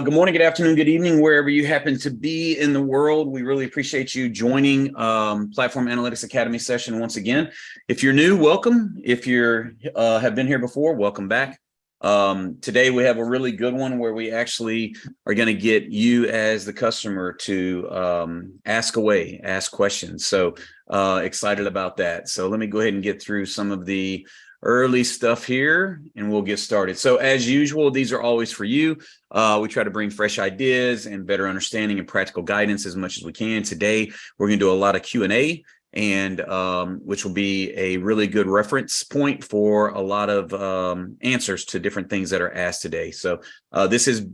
Good morning, good afternoon, good evening, wherever you happen to be in the world. We really appreciate you joining Platform Analytics Academy session once again. If you're new, welcome. If you have been here before, welcome back. Today we have a really good one where we actually are going to get you as the customer to ask questions. So excited about that. So let me go ahead and get through some of the early stuff here and we'll get started. So as usual, these are always for you. We try to bring fresh ideas and better understanding and practical guidance as much as we can. Today, we're going to do a lot of Q&A, and which will be a really good reference point for a lot of answers to different things that are asked today. So this is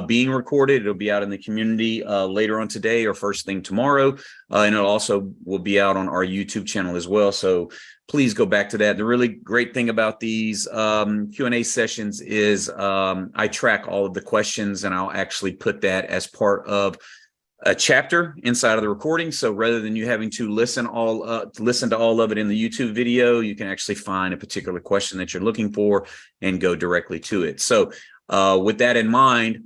being recorded. It'll be out in the community later on today or first thing tomorrow. And it also will be out on our YouTube channel as well. So please go back to that. The really great thing about these Q&A sessions is I track all of the questions, and I'll actually put that as part of a chapter inside of the recording. So rather than you having to listen to all of it in the YouTube video, you can actually find a particular question that you're looking for and go directly to it. So with that in mind,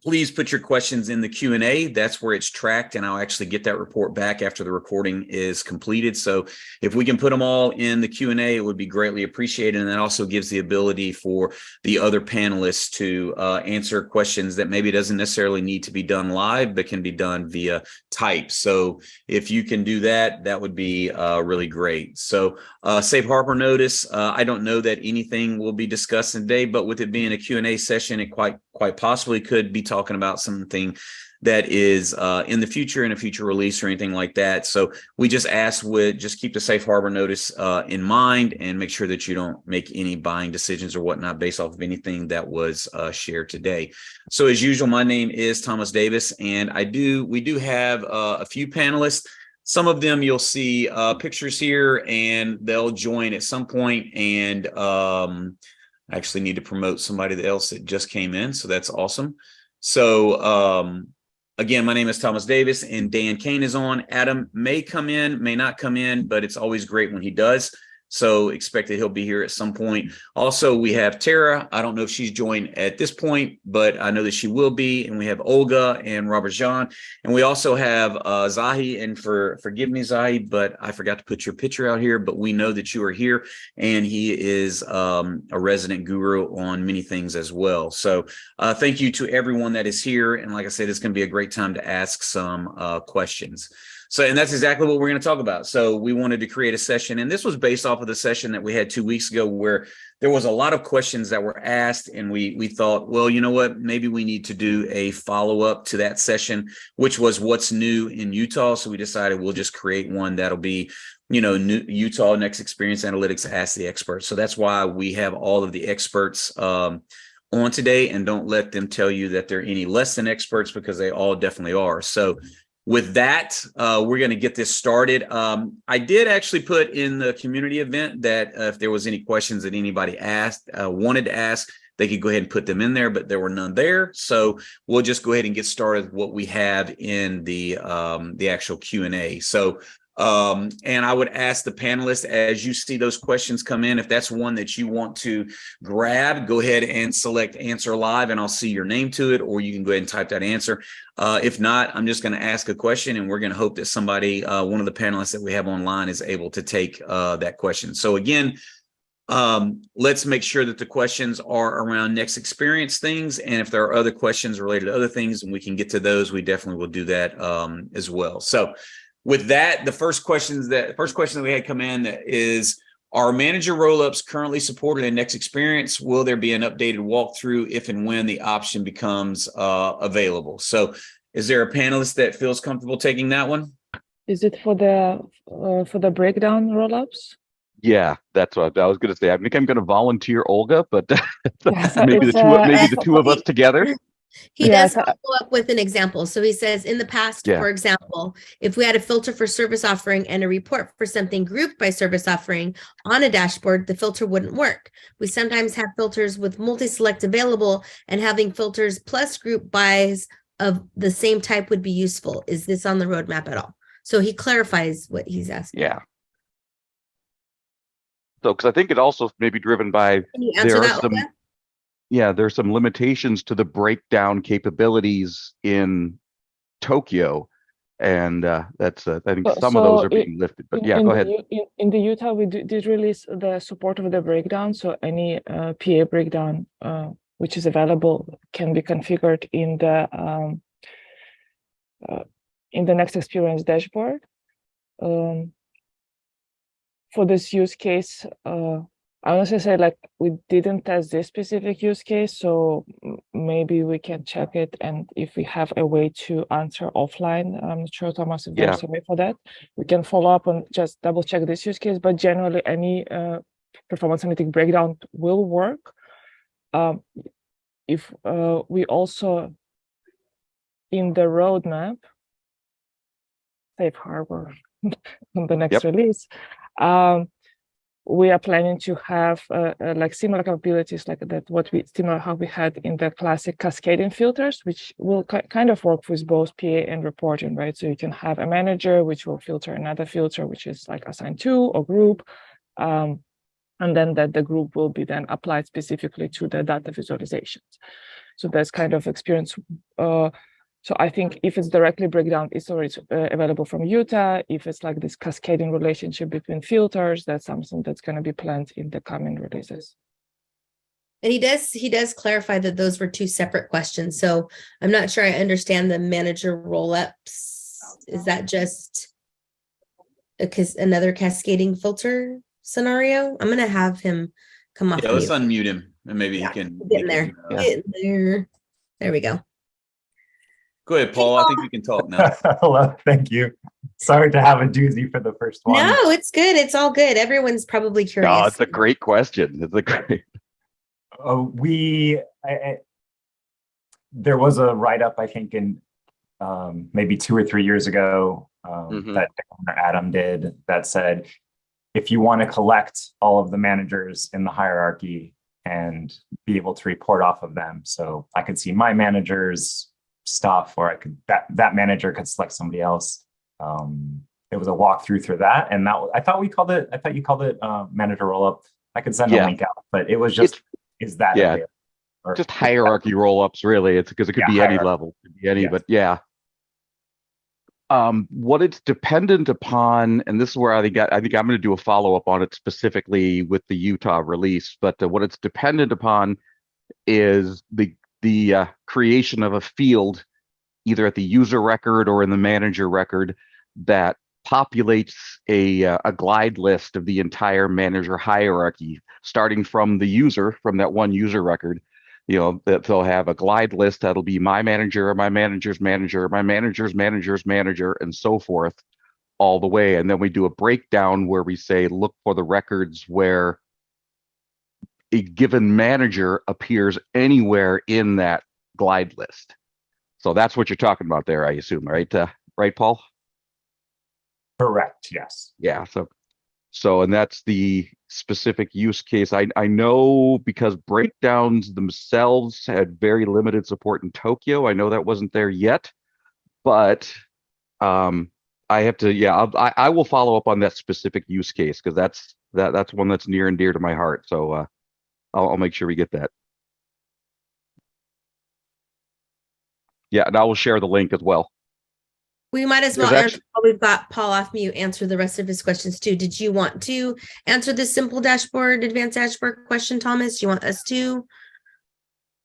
please put your questions in the Q&A. That's where it's tracked, and I'll actually get that report back after the recording is completed. So if we can put them all in the Q&A, it would be greatly appreciated. And that also gives the ability for the other panelists to answer questions that maybe doesn't necessarily need to be done live, but can be done via type. So if you can do that, that would be really great. So safe harbor notice, I don't know that anything will be discussed today, but with it being a Q&A session, it quite possibly could be talking about something that is in the future, in a future release or anything like that. So we just ask just keep the safe harbor notice in mind and make sure that you don't make any buying decisions or whatnot based off of anything that was shared today. So as usual, my name is Thomas Davis, and we do have a few panelists. Some of them you'll see pictures here, and they'll join at some point. And I actually need to promote somebody else that just came in, so that's awesome. So again, my name is Thomas Davis, and Dan Kane is on. Adam may come in, may not come in, but it's always great when he does. So expect that he'll be here at some point. Also, we have Tara. I don't know if she's joined at this point, but I know that she will be. And we have Olga and Robert Jean. And we also have Zahi. And forgive me, Zahi, but I forgot to put your picture out here. But we know that you are here, and he is a resident guru on many things as well. So thank you to everyone that is here. And like I said, it's going to be a great time to ask some questions. So, and that's exactly what we're going to talk about. So we wanted to create a session, and this was based off of the session that we had 2 weeks ago, where there was a lot of questions that were asked, and we thought, well, you know what, maybe we need to do a follow-up to that session, which was what's new in Utah. So we decided we'll just create one that'll be, new Utah Next Experience Analytics Ask the Experts. So that's why we have all of the experts on today, and don't let them tell you that they're any less than experts, because they all definitely are. So with that, we're going to get this started. I did actually put in the community event that if there was any questions that anybody wanted to ask, they could go ahead and put them in there, but there were none there. So we'll just go ahead and get started with what we have in the actual Q&A. So and I would ask the panelists, as you see those questions come in, if that's one that you want to grab, go ahead and select answer live, and I'll see your name to it, or you can go ahead and type that answer. If not, I'm just going to ask a question, and we're going to hope that somebody, one of the panelists that we have online, is able to take that question. So again, let's make sure that the questions are around next experience things. And if there are other questions related to other things and we can get to those, we definitely will do that as well. So with that, the first question that we had come in is, are Manager Rollups currently supported in Next Experience? Will there be an updated walkthrough if and when the option becomes available? So is there a panelist that feels comfortable taking that one? Is it for the breakdown rollups? Yeah, that's what I was going to say. I think I'm going to volunteer Olga, but Yeah, so maybe the two of us together. He does follow up with an example. So he says, in the past, for example, if we had a filter for service offering and a report for something grouped by service offering on a dashboard, the filter wouldn't work. We sometimes have filters with multi-select available, and having filters plus group bys of the same type would be useful. Is this on the roadmap at all? So he clarifies what he's asking. Yeah. So, because I think it also may be driven by, can you answer that, Olga? there's some limitations to the breakdown capabilities in Tokyo. And that's I think some of those are being lifted. But yeah, go ahead. In the Utah, we did release the support of the breakdown. So any PA breakdown which is available can be configured in the next experience dashboard. For this use case, I honestly say, like, we didn't test this specific use case, so maybe we can check it. And if we have a way to answer offline, I'm not sure, Thomas, if there's a way for that, we can follow up and just double check this use case. But generally, any performance analytic breakdown will work. If we also, in the roadmap, safe harbor on the next release, we are planning to have like similar capabilities like that, similar how we had in the classic cascading filters, which will kind of work with both PA and reporting, right? So you can have a manager which will filter another filter, which is like assigned to or group, and then that the group will be then applied specifically to the data visualizations. So that's kind of experience. So I think if it's directly breakdown, it's already available from Utah. If it's like this cascading relationship between filters, that's something that's going to be planned in the coming releases. And he does clarify that those were two separate questions. So I'm not sure I understand the manager rollups. Is that just another cascading filter scenario? I'm going to have him come off. Yeah, let's unmute him and maybe he can get in there. Get in there. There we go. Go ahead, Paul. I think you can talk now. Hello, thank you. Sorry to have a doozy for the first one. No, it's good. It's all good. Everyone's probably curious. No, it's a great question. It's a great. There was a write-up, I think, in maybe 2 or 3 years ago that Adam did that said, if you want to collect all of the managers in the hierarchy and be able to report off of them, so I could see my managers stuff, or I could that manager could select somebody else. It was a walkthrough through that, and I thought you called it manager rollup. I could send a link out, but it was just just hierarchy rollups, really. It's because it could be any level, it could be any, but what it's dependent upon, and this is where I think I'm going to do a follow-up on it specifically with the Utah release, but what it's dependent upon is the creation of a field either at the user record or in the manager record that populates a glide list of the entire manager hierarchy, starting from the user, from that one user record. That they'll have a glide list that'll be my manager, my manager's manager, my manager's manager's manager, and so forth, all the way. And then we do a breakdown where we say, look for the records where a given manager appears anywhere in that glide list. So that's what you're talking about there, I assume, right? Right, Paul? Correct. Yes. Yeah. So, and that's the specific use case. I know because breakdowns themselves had very limited support in Tokyo. I know that wasn't there yet, but I have to. I will follow up on that specific use case because that's one that's near and dear to my heart. So I'll make sure we get that. Yeah, and I will share the link as well. We might as well answer while we've got Paul off mute, answer the rest of his questions too. Did you want to answer this simple dashboard, advanced dashboard question, Thomas? Do you want us to?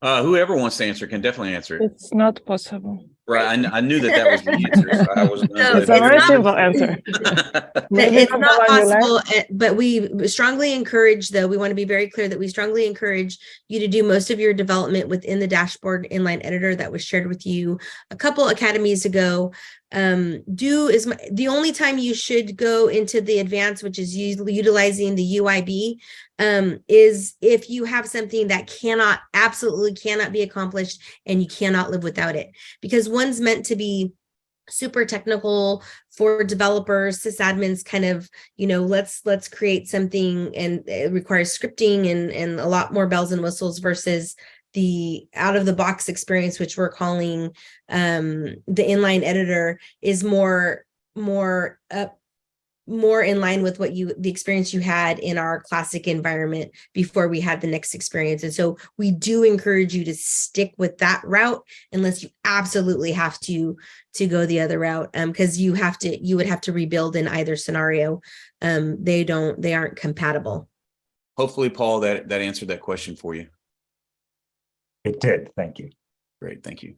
Whoever wants to answer can definitely answer it. It's not possible. Right. I knew that was the answer. So I was it's a very simple answer. It's not possible, but we strongly encourage, though, we want to be very clear that we strongly encourage you to do most of your development within the dashboard inline editor that was shared with you a couple academies ago. The only time you should go into the advanced, which is utilizing the UIB, is if you have something that absolutely cannot be accomplished and you cannot live without it, because one's meant to be super technical for developers, sysadmins, kind of, let's create something, and it requires scripting and a lot more bells and whistles versus the out of the box experience, which we're calling the inline editor, is more more in line with the experience you had in our classic environment before we had the next experience. And so we do encourage you to stick with that route unless you absolutely have to go the other route, because you would have to rebuild in either scenario. They aren't compatible. Hopefully, Paul, that answered that question for you. It did. Thank you. Great. Thank you.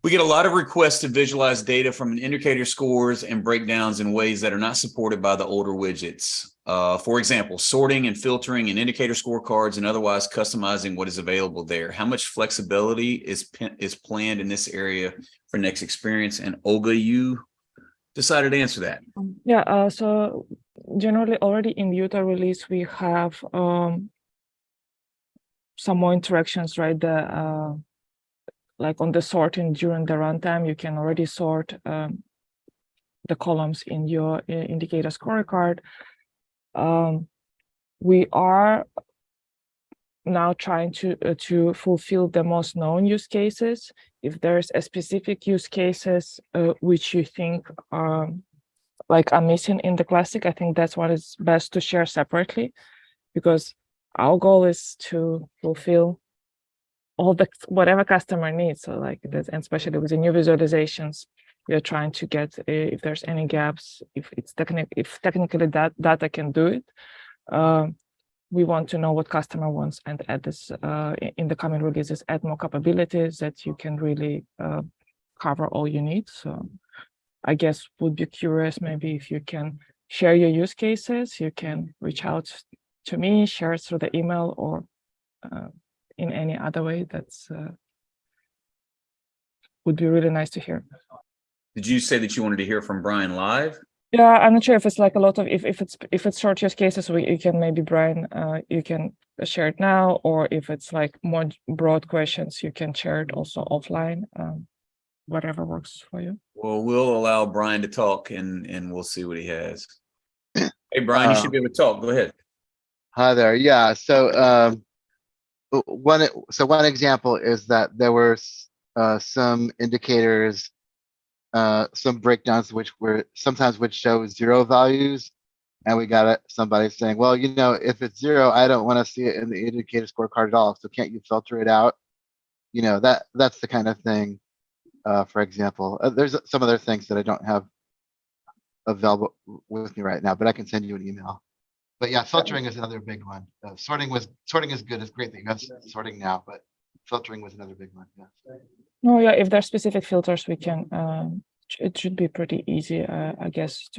We get a lot of requests to visualize data from indicator scores and breakdowns in ways that are not supported by the older widgets. For example, sorting and filtering and indicator scorecards and otherwise customizing what is available there. How much flexibility is planned in this area for next experience? And Olga, you decided to answer that. Yeah, so generally already in Utah release, we have some more interactions, right? Like on the sorting during the runtime, you can already sort the columns in your indicator scorecard. We are now trying to fulfill the most known use cases. If there's a specific use cases which you think are missing in the classic, I think that's what is best to share separately, because our goal is to fulfill all whatever customer needs. So like that, and especially with the new visualizations, we are trying to get if there's any gaps, if technically that data can do it. We want to know what customer wants and add this in the coming releases, add more capabilities that you can really cover all you need. So I guess would be curious maybe if you can share your use cases, you can reach out to me, share it through the email or in any other way. That's would be really nice to hear. Did you say that you wanted to hear from Brian live? Yeah, I'm not sure if it's like a lot of if it's short use cases, you can maybe Brian you can share it now, or if it's like more broad questions, you can share it also offline. Whatever works for you. Well, we'll allow Brian to talk and we'll see what he has. Hey, Brian, you should be able to talk. Go ahead. Hi there. Yeah. So one example is that there were some indicators, some breakdowns which show 0 values, and we got somebody saying, well, if it's 0, I don't want to see it in the indicator scorecard at all. So can't you filter it out? That's the kind of thing. For example, there's some other things that I don't have available with me right now, but I can send you an email. But yeah, filtering is another big one. Sorting is good. It's great that you have sorting now, but filtering was another big one. Yeah. No, yeah. If there's specific filters, we can. It should be pretty easy, I guess.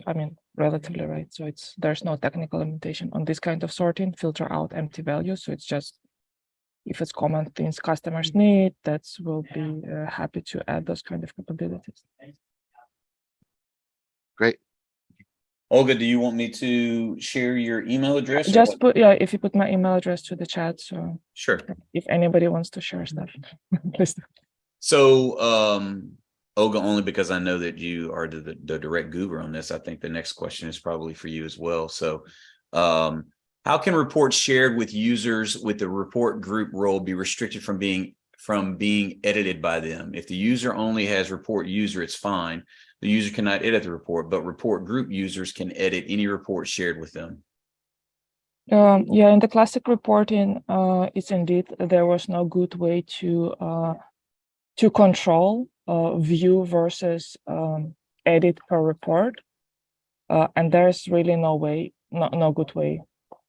Relatively, right? So there's no technical limitation on this kind of sorting. Filter out empty values. So it's just if it's common things customers need, we'll be happy to add those kind of capabilities. Great. Olga, do you want me to share your email address? Just if you put my email address to the chat. So sure. If anybody wants to share stuff, please do. So Olga, only because I know that you are the direct guru on this, I think the next question is probably for you as well. So how can reports shared with users with the report group role be restricted from being edited by them? If the user only has report user, it's fine. The user cannot edit the report, but report group users can edit any report shared with them. Yeah, in the classic reporting, it's indeed there was no good way to control view versus edit per report, and there's really no good way,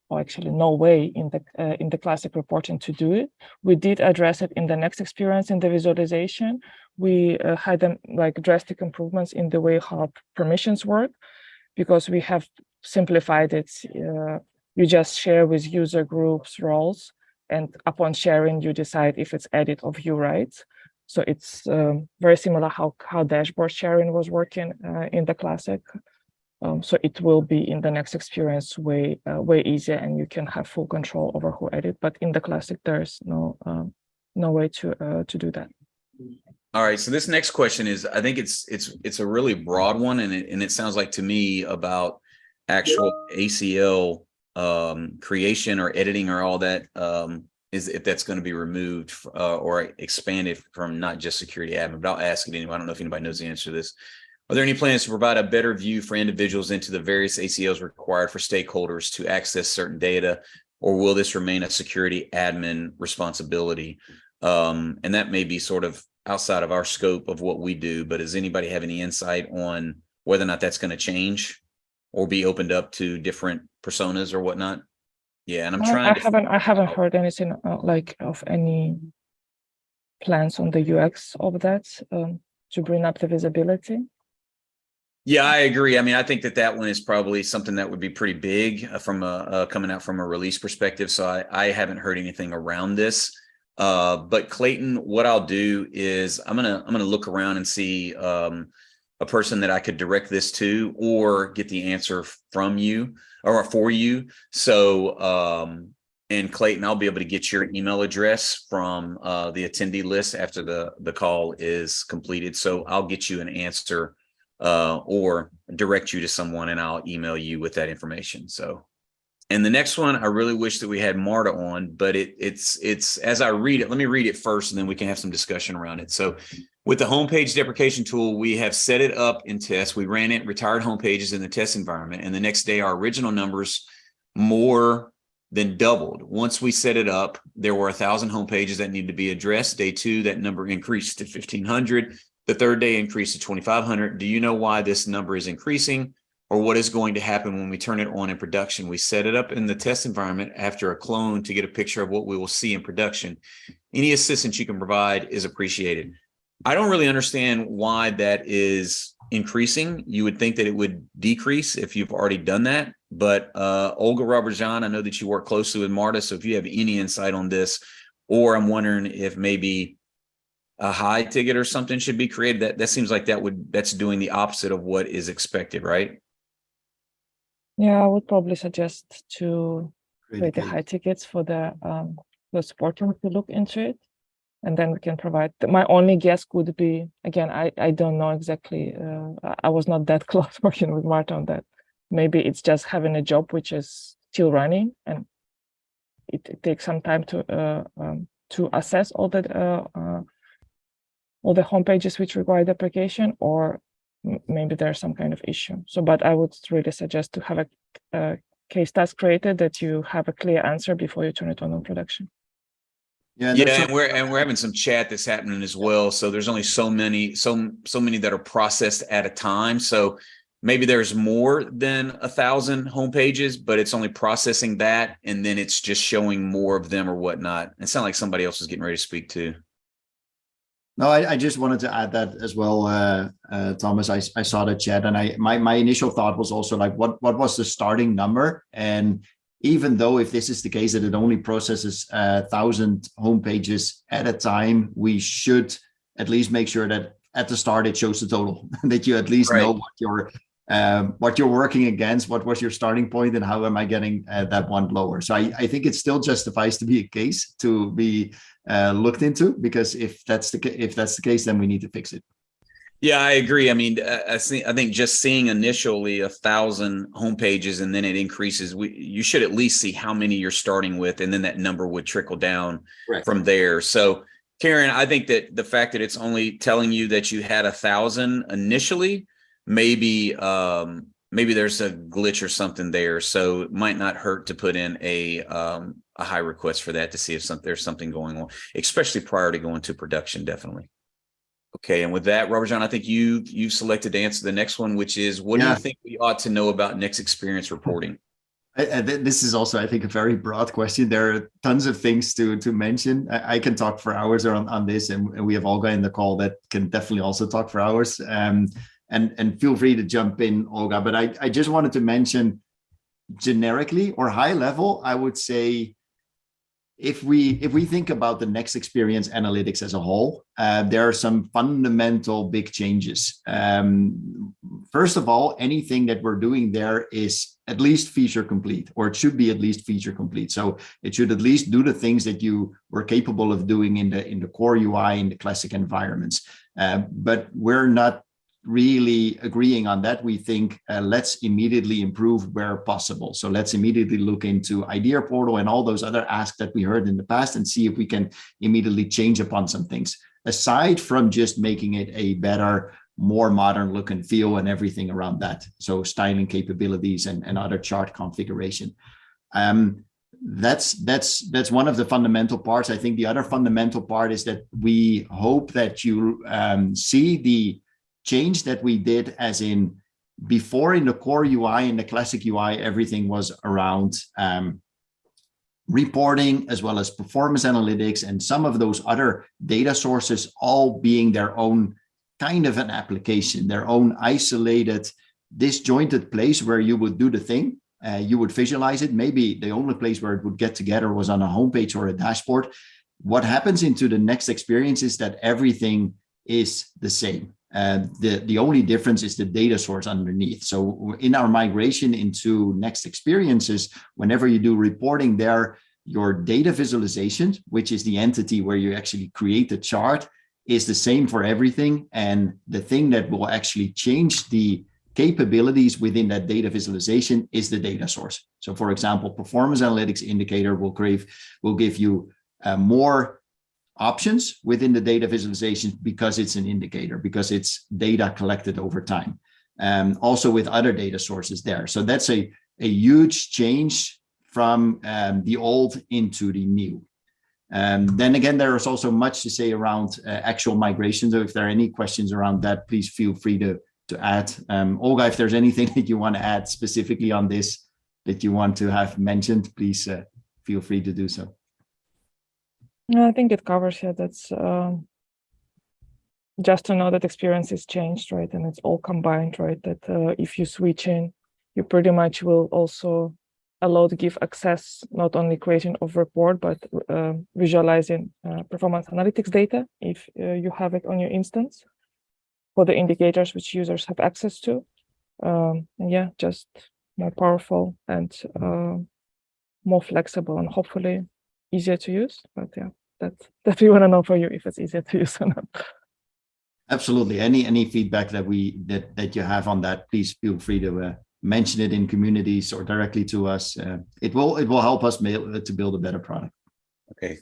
or actually no way in the classic reporting to do it. We did address it in the next experience in the visualization. We had them drastic improvements in the way how permissions work, because we have simplified it. You just share with user groups roles, and upon sharing, you decide if it's edit or view rights. So it's very similar how dashboard sharing was working in the classic. So it will be in the next experience way easier, and you can have full control over who edit. But in the classic, there's no way to do that. All right. So this next question is, I think it's a really broad one, and it sounds like to me about actual ACL creation or editing or all that. Is if that's going to be removed or expanded from not just security admin, but I'll ask it anyway. I don't know if anybody knows the answer to this. Are there any plans to provide a better view for individuals into the various ACLs required for stakeholders to access certain data, or will this remain a security admin responsibility? And that may be sort of outside of our scope of what we do, but does anybody have any insight on whether or not that's going to change or be opened up to different personas or whatnot? Yeah, and I'm trying. I haven't heard anything like of any plans on the UX of that to bring up the visibility. Yeah, I agree. I mean, I think that one is probably something that would be pretty big from coming out from a release perspective. So I haven't heard anything around this. But Clayton, what I'll do is I'm gonna look around and see a person that I could direct this to or get the answer from you or for you. So and Clayton, I'll be able to get your email address from the attendee list after the call is completed. So I'll get you an answer or direct you to someone, and I'll email you with that information. So, and the next one, I really wish that we had Marta on, but it's as I read it, let me read it first, and then we can have some discussion around it. So with the homepage deprecation tool, we have set it up in test. We ran it, retired homepages in the test environment, and the next day our original numbers more than doubled. Once we set it up, there were 1,000 homepages that needed to be addressed. Day 2, that number increased to 1,500. The third day increased to 2,500. Do you know why this number is increasing, or what is going to happen when we turn it on in production? We set it up in the test environment after a clone to get a picture of what we will see in production. Any assistance you can provide is appreciated. I don't really understand why that is increasing. You would think that it would decrease if you've already done that. But Olga Robertjan, I know that you work closely with Marta. So if you have any insight on this, or I'm wondering if maybe a high ticket or something should be created. That seems like that's doing the opposite of what is expected, right? Yeah, I would probably suggest to create the high tickets for the support team to look into it, and then we can provide. My only guess would be, again, I don't know exactly. I was not that close working with Marta on that. Maybe it's just having a job which is still running, and it takes some time to assess all the home pages which require deprecation, or maybe there's some kind of issue. So, but I would really suggest to have a case task created that you have a clear answer before you turn it on in production. Yeah, and we're having some chat that's happening as well. So there's only so many that are processed at a time. So maybe there's more than 1,000 home pages, but it's only processing that, and then it's just showing more of them or whatnot. It sounds like somebody else is getting ready to speak too. No, I just wanted to add that as well, Thomas. I saw the chat, and my initial thought was also like, what was the starting number? And even though if this is the case that it only processes 1,000 home pages at a time, we should at least make sure that at the start it shows the total, that you at least know what you're working against, what was your starting point, and how am I getting that one lower. So I think it still justifies to be a case to be looked into, because if that's the case, then we need to fix it. Yeah, I agree. I mean, I think just seeing initially 1,000 home pages and then it increases, you should at least see how many you're starting with, and then that number would trickle down from there. So, Karen, I think that the fact that it's only telling you that you had 1,000 initially, maybe there's a glitch or something there. So it might not hurt to put in a high request for that to see if there's something going on, especially prior to going to production. Definitely. Okay, and with that, Robert-Jan, I think you selected to answer the next one, which is, what do you think we ought to know about next experience reporting? This is also, I think, a very broad question. There are tons of things to mention. I can talk for hours on this, and we have Olga in the call that can definitely also talk for hours. And feel free to jump in, Olga. But I just wanted to mention generically or high level, I would say, if we think about the next experience analytics as a whole, there are some fundamental big changes. First of all, anything that we're doing there is at least feature complete, or it should be at least feature complete. So it should at least do the things that you were capable of doing in the core UI in the classic environments. But we're not really agreeing on that. We think let's immediately improve where possible. So let's immediately look into idea portal and all those other asks that we heard in the past, and see if we can immediately change upon some things, aside from just making it a better more modern look and feel and everything around that. So styling capabilities and other chart configuration. That's one of the fundamental parts. I think the other fundamental part is that we hope that you see the change that we did, as in before in the core UI and the classic UI, everything was around reporting as well as performance analytics and some of those other data sources all being their own kind of an application, their own isolated, disjointed place where you would do the thing. You would visualize it. Maybe the only place where it would get together was on a homepage or a dashboard. What happens into the next experience is that everything is the same. The only difference is the data source underneath. So in our migration into next experiences, whenever you do reporting there, your data visualization, which is the entity where you actually create the chart, is the same for everything. And the thing that will actually change the capabilities within that data visualization is the data source. So for example, performance analytics indicator will give you more options within the data visualization because it's an indicator, because it's data collected over time. Also with other data sources there. So that's a huge change from the old into the new. Then again, there is also much to say around actual migration. So if there are any questions around that, please feel free to add. Olga, if there's anything that you want to add specifically on this that you want to have mentioned, please feel free to do so. No, I think it covers it. That's just to know that experience is changed, right? And it's all combined, right? That if you switch in, you pretty much will also allow to give access, not only creation of report, but visualizing performance analytics data if you have it on your instance, for the indicators which users have access to. And yeah, just more powerful and more flexible and hopefully easier to use. But yeah, that we want to know for you if it's easier to use or not. Absolutely. Any feedback that you have on that, please feel free to mention it in communities or directly to us. It will help us to build a better product. Okay.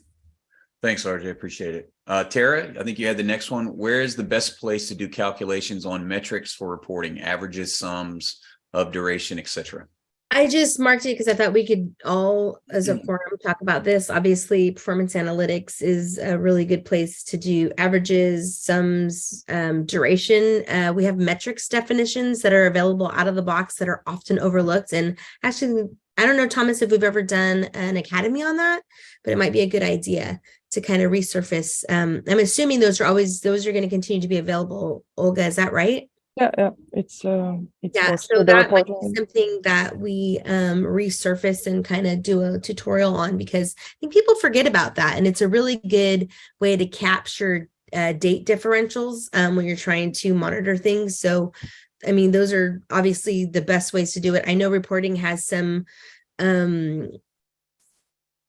Thanks, RJ. Appreciate it. Tara, I think you had the next one. Where is the best place to do calculations on metrics for reporting, averages, sums of duration, etc.? I just marked it because I thought we could all, as a forum, talk about this. Obviously, performance analytics is a really good place to do averages, sums, duration. We have metrics definitions that are available out of the box that are often overlooked. And actually, I don't know, Thomas, if we've ever done an academy on that, but it might be a good idea to kind of resurface. I'm assuming those are going to continue to be available. Olga, is that right? Yeah, it's so that might be something that we resurface and kind of do a tutorial on, because I think people forget about that, and it's a really good way to capture date differentials when you're trying to monitor things. So, I mean, those are obviously the best ways to do it. I know reporting has some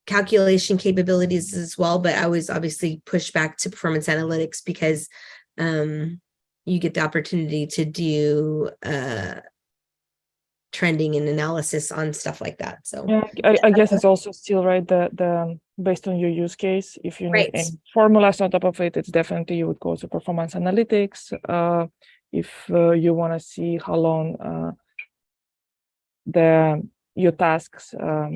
calculation capabilities as well, but I was obviously pushed back to performance analytics because you get the opportunity to do trending and analysis on stuff like that. So yeah, I guess it's also still right, the based on your use case. If you need any formulas on top of it, it's definitely you would go to performance analytics. If you want to see how long your tasks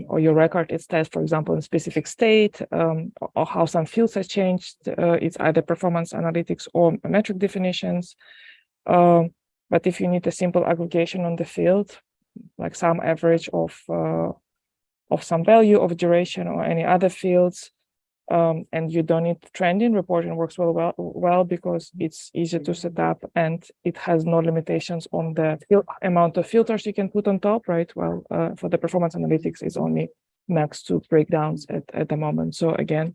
or your record is set, for example, in specific state, or how some fields have changed, it's either performance analytics or metric definitions. But if you need a simple aggregation on the field, like some average of some value of duration or any other fields, and you don't need trending, reporting works well because it's easy to set up and it has no limitations on the amount of filters you can put on top, right? Well, for the performance analytics, it's only max 2 breakdowns at the moment. So again,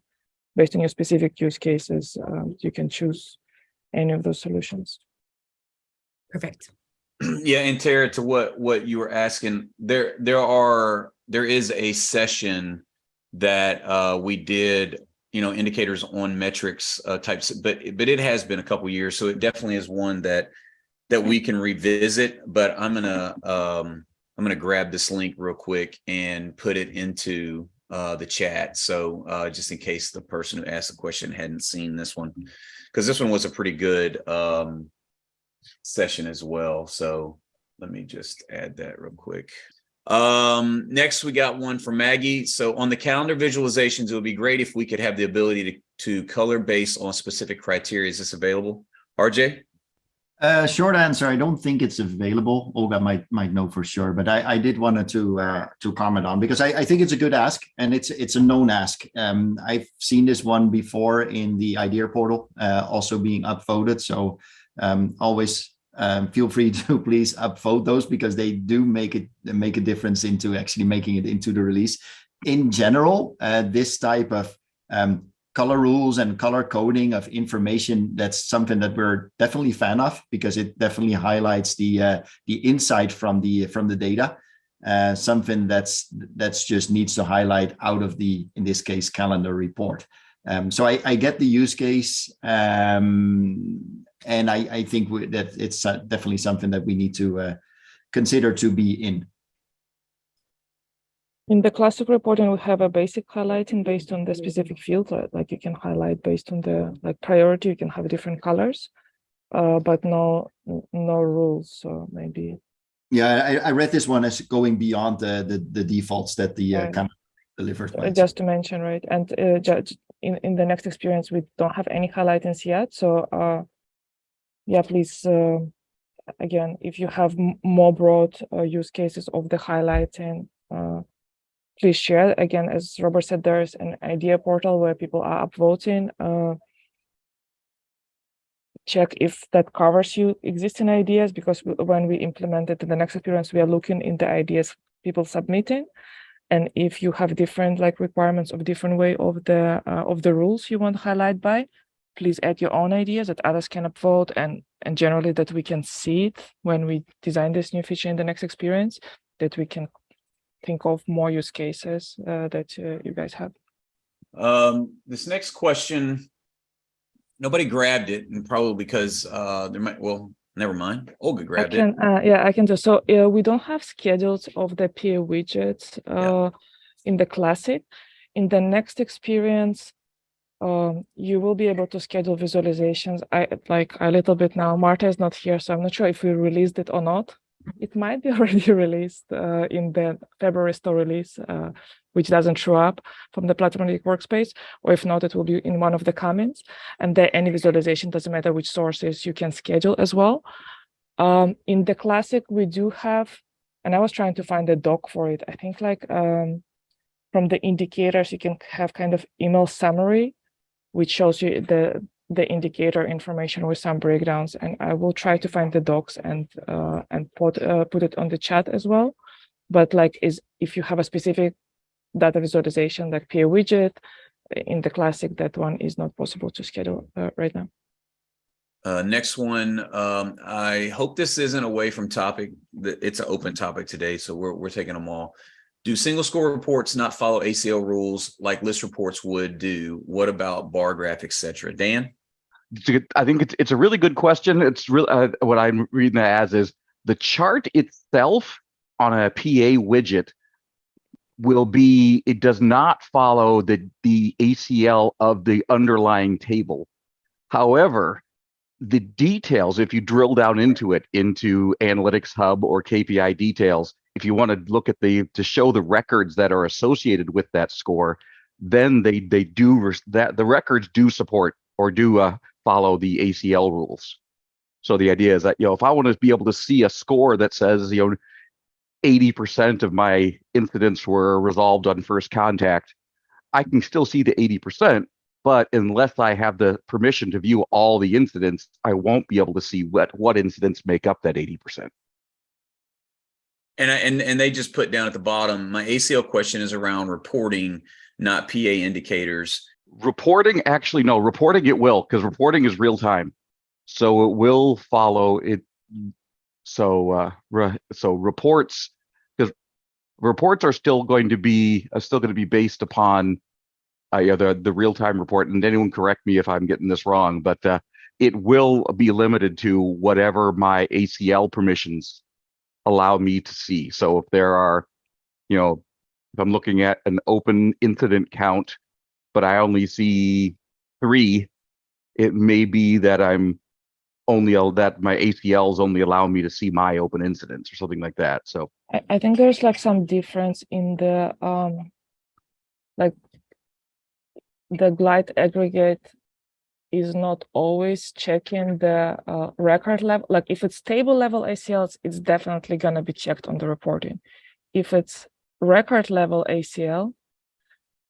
based on your specific use cases, you can choose any of those solutions. Perfect. Yeah, and Tara, to what you were asking, there is a session that we did, indicators on metrics types, but it has been a couple years, so it definitely is one that we can revisit. But I'm gonna grab this link real quick and put it into the chat, so just in case the person who asked the question hadn't seen this one, because this one was a pretty good session as well. So let me just add that real quick. Next, we got one from Maggie. So on the calendar visualizations, it would be great if we could have the ability to color based on specific criteria. Is this available? RJ? Short answer, I don't think it's available. Olga might know for sure, but I did want to comment on, because I think it's a good ask, and it's a known ask. I've seen this one before in the idea portal, also being upvoted. So always feel free to please upvote those, because they do make a difference into actually making it into the release. In general, this type of color rules and color coding of information, that's something that we're definitely fan of, because it definitely highlights the insight from the data. Something that's just needs to highlight out of the, in this case, calendar report. So I get the use case, and I think that it's definitely something that we need to consider to be in. In the classic reporting, we have a basic highlighting based on the specific field. Like you can highlight based on the priority. You can have different colors, but no rules. So maybe. Yeah, I read this one as going beyond the defaults that the kind of delivered. Just to mention, right? And in the next experience, we don't have any highlightings yet. So yeah, please. Again, if you have more broad use cases of the highlighting, please share. Again, as Robert said, there's an idea portal where people are upvoting. Check if that covers you existing ideas, because when we implement it in the next experience, we are looking in the ideas people submitting. And if you have different requirements of different way of the rules you want to highlight by, please add your own ideas that others can upvote, and generally that we can see it when we design this new feature in the next experience, that we can think of more use cases that you guys have. This next question, nobody grabbed it, and probably because there might, well, never mind. Olga grabbed it. Yeah, I can do. So we don't have schedules of the PA widgets in the classic. In the next experience, you will be able to schedule visualizations. A little bit now. Marta is not here, so I'm not sure if we released it or not. It might be already released in the February store release, which doesn't show up from the platform workspace, or if not, it will be in one of the comments. And there, any visualization, doesn't matter which sources, you can schedule as well. In the classic, we do have, and I was trying to find a doc for it. I think from the indicators, you can have kind of email summary, which shows you the indicator information with some breakdowns, and I will try to find the docs and put it on the chat as well. But if you have a specific data visualization like PA widget in the classic, that one is not possible to schedule right now. Next one, I hope this isn't away from topic. It's an open topic today, so we're taking them all. Do single score reports not follow ACL rules like list reports would do? What about bar graph, etc.? Dan? I think it's a really good question. It's really what I'm reading that as is the chart itself on a PA widget will be, it does not follow the ACL of the underlying table. However, the details, if you drill down into it, into Analytics Hub or KPI details, if you want to look at to show the records that are associated with that score, then they do that. The records do support or do follow the ACL rules. So the idea is that, if I want to be able to see a score that says, 80% of my incidents were resolved on first contact, I can still see the 80%, but unless I have the permission to view all the incidents, I won't be able to see what incidents make up that 80%. And they just put down at the bottom, my ACL question is around reporting, not PA indicators. Reporting, actually, no, reporting it will, because reporting is real time. So it will follow it. So reports, because reports are still going to be based upon the real time report. And anyone correct me if I'm getting this wrong, but it will be limited to whatever my ACL permissions allow me to see. So if there are, if I'm looking at an open incident count, but I only see 3, it may be that I'm only that my ACLs only allow me to see my open incidents or something like that. So I think there's like some difference in the like the glide aggregate is not always checking the record level. Like if it's table level ACLs, it's definitely gonna be checked on the reporting. If it's record level ACL,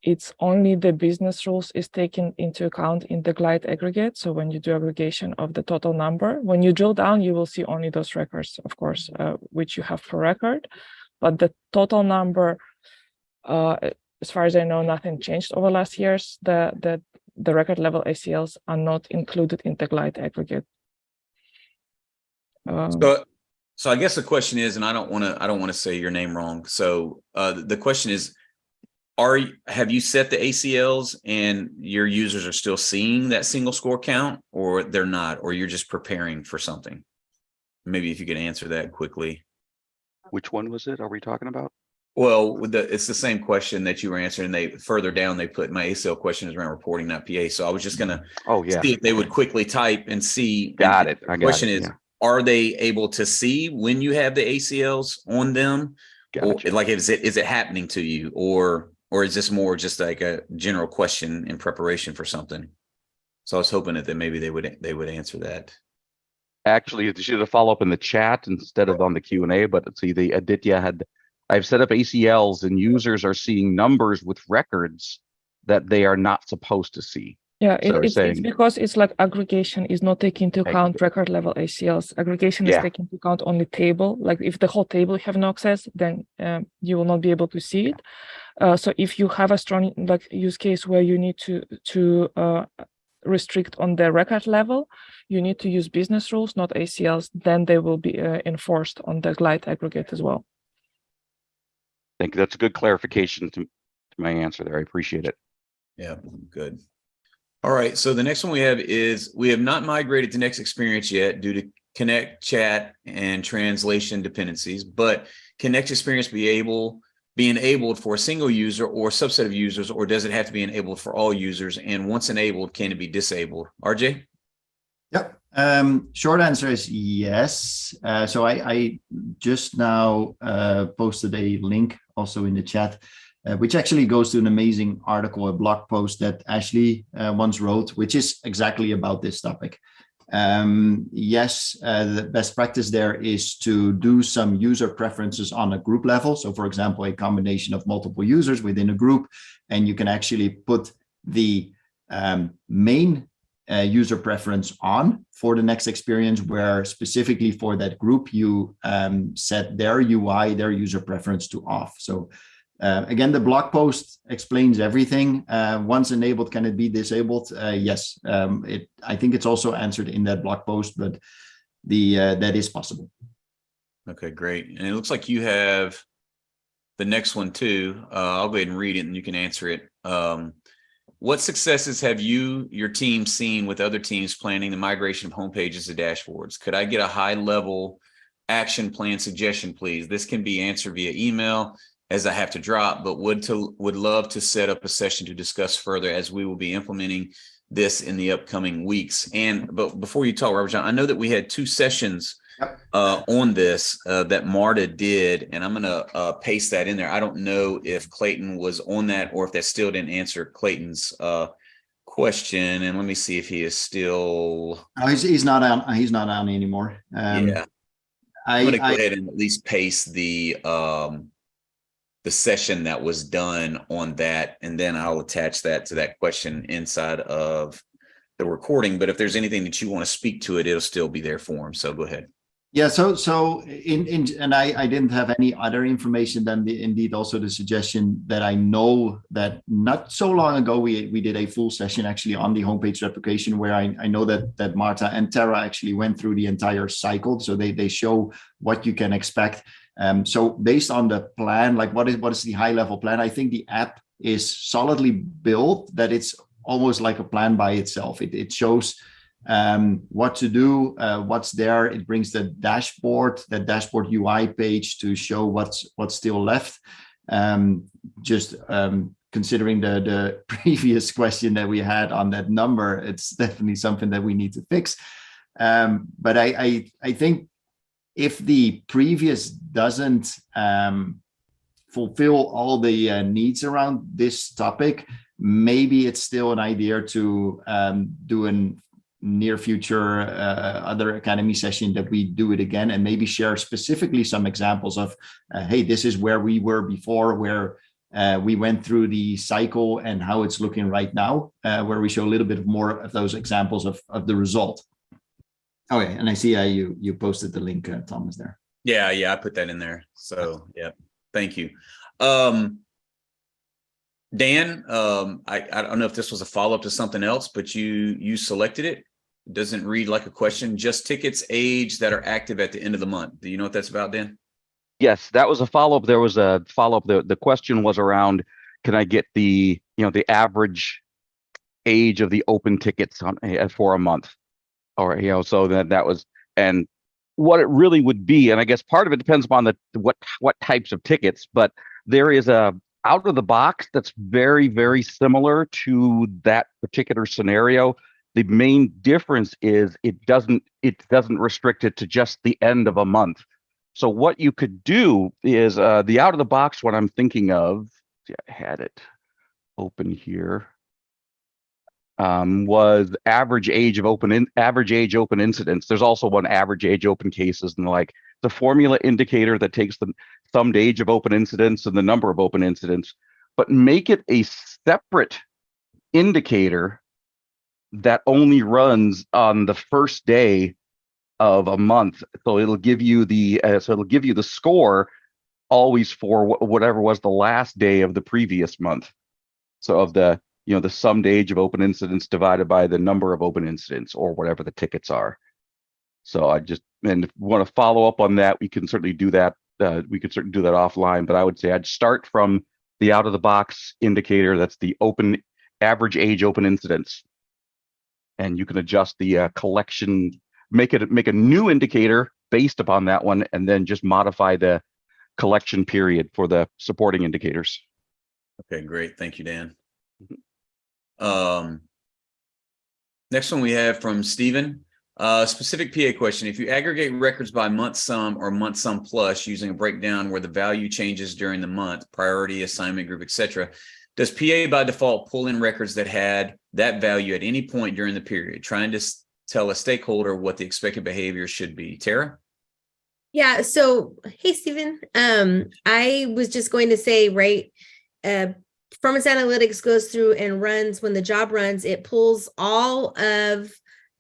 it's only the business rules is taken into account in the glide aggregate. So when you do aggregation of the total number, when you drill down, you will see only those records, of course, which you have for record. But the total number, as far as I know, nothing changed over last years. The record level ACLs are not included in the glide aggregate. So I guess the question is, and I don't want to say your name wrong. So the question is, have you set the ACLs and your users are still seeing that single score count, or they're not, or you're just preparing for something? Maybe if you could answer that quickly. which one was it? Are we talking about? Well, it's the same question that you were answering. They further down, they put my ACL question is around reporting, not PA. So I was just gonna see if they would quickly type and see. Got it. The question is, are they able to see when you have the ACLs on them? Gotcha. Or, like, is it happening to you, or is this more just like a general question in preparation for something? So I was hoping that maybe they would answer that. Actually, you should have follow up in the chat instead of on the Q&A, but see, the Aditya I've set up ACLs and users are seeing numbers with records that they are not supposed to see. Yeah, it's because it's like aggregation is not taking into account record level ACLs. Aggregation is taking into account only table. Like if the whole table you have no access, then you will not be able to see it. So if you have a strong use case where you need to restrict on the record level, you need to use business rules, not ACLs. Then they will be enforced on the glide aggregate as well. Thank you. That's a good clarification to my answer there. I appreciate it. Yeah, good. All right, so the next one we have is, we have not migrated to next experience yet due to connect, chat, and translation dependencies, but can next experience be enabled for a single user or subset of users, or does it have to be enabled for all users? And once enabled, can it be disabled? RJ? Yep. Short answer is yes. So I just now posted a link also in the chat, which actually goes to an amazing article, a blog post that Ashley once wrote, which is exactly about this topic. Yes, the best practice there is to do some user preferences on a group level. So for example, a combination of multiple users within a group, and you can actually put the main user preference on for the next experience, where specifically for that group, you set their UI, their user preference to off. So again, the blog post explains everything. Once enabled, can it be disabled? Yes, I think it's also answered in that blog post, but that is possible. Okay, great. And it looks like you have the next one too. I'll go ahead and read it and you can answer it. What successes have your team seen with other teams planning the migration of homepages to dashboards? Could I get a high-level action plan suggestion, please? This can be answered via email, as I have to drop, but would love to set up a session to discuss further, as we will be implementing this in the upcoming weeks. But before you talk, Robert John, I know that we had 2 sessions on this that Marta did, and I'm going to paste that in there. I don't know if Clayton was on that or if that still didn't answer Clayton's question. And let me see if he is still. Oh, he's not on. He's not on anymore. Yeah, I'm going to go ahead and at least paste the session that was done on that, and then I'll attach that to that question inside of the recording. But if there's anything that you want to speak to it, it'll still be there for him. So go ahead. Yeah, so and I didn't have any other information than indeed also the suggestion that I know that not so long ago we did a full session actually on the homepage replication, where I know that Marta and Tara actually went through the entire cycle. So they show what you can expect. So based on the plan, like what is the high level plan? I think the app is solidly built, that it's almost like a plan by itself. It shows what to do, what's there. It brings the dashboard UI page to show what's still left. Considering the previous question that we had on that number, it's definitely something that we need to fix. But I think if the previous doesn't fulfill all the needs around this topic, maybe it's still an idea to do a near future other academy session that we do it again, and maybe share specifically some examples of, hey, this is where we were before, where we went through the cycle and how it's looking right now, where we show a little bit more of those examples of the result. Okay, and I see you posted the link, Thomas, there. Yeah, I put that in there. So yeah, thank you. Dan, I don't know if this was a follow-up to something else, but you selected it. It doesn't read like a question, just tickets age that are active at the end of the month. Do you know what that's about, Dan? Yes, that was a follow-up. There was a follow-up. The question was around, can I get the average age of the open tickets for a month? Or, so that was, and what it really would be, and I guess part of it depends upon what types of tickets, but there is a out of the box that's very, very similar to that particular scenario. The main difference is it doesn't restrict it to just the end of a month. So what you could do is the out of the box one I'm thinking of, I had it open here, was average age open incidents. There's also one average age open cases, and like the formula indicator that takes the summed age of open incidents and the number of open incidents, but make it a separate indicator that only runs on the first day of a month. So it'll give you the score always for whatever was the last day of the previous month. So of the the summed age of open incidents divided by the number of open incidents, or whatever the tickets are. So and if you want to follow up on that, we can certainly do that. We could certainly do that offline, but I would say I'd start from the out of the box indicator. That's the average age open incidents. And you can adjust the collection, make a new indicator based upon that one, and then just modify the collection period for the supporting indicators. Okay, great. Thank you, Dan. Next one we have from Stephen. Specific PA question. If you aggregate records by month sum or month sum plus using a breakdown where the value changes during the month, priority, assignment group, etc., does PA by default pull in records that had that value at any point during the period, trying to tell a stakeholder what the expected behavior should be? Tara? Yeah. So, hey, Stephen. I was just going to say, right, performance analytics goes through and runs, when the job runs, it pulls all of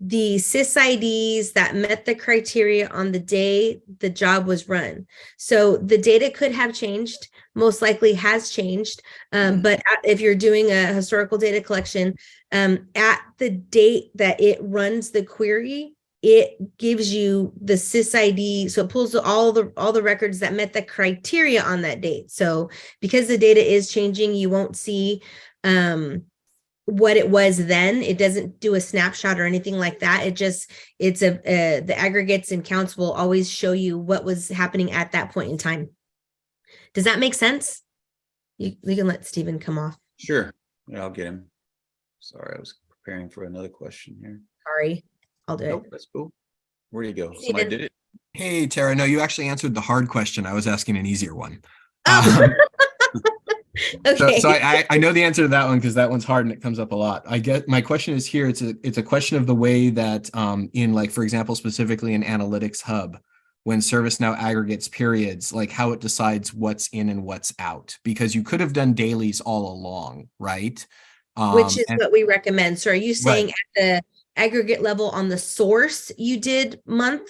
the sysids that met the criteria on the day the job was run. So the data could have changed, most likely has changed. But if you're doing a historical data collection, at the date that it runs the query, it gives you the sysid. So it pulls all the records that met the criteria on that date. So because the data is changing, you won't see what it was then. It doesn't do a snapshot or anything like that. It's the aggregates and counts will always show you what was happening at that point in time. Does that make sense? You can let Stephen come off. Sure. Yeah, I'll get him. Sorry, I was preparing for another question here. Sorry, I'll do Nope, it. that's cool. Where do you go? Somebody did it. Hey, Tara. No, you actually answered the hard question. I was asking an easier one. Oh. Okay. So I know the answer to that one because that one's hard and it comes up a lot. I get my question is here. It's a question of the way that in, like, for example, specifically in Analytics Hub, when ServiceNow aggregates periods, like how it decides what's in and what's out, because you could have done dailies all along, right? Which is what we recommend. So are you saying Right. at the aggregate level on the source you did month?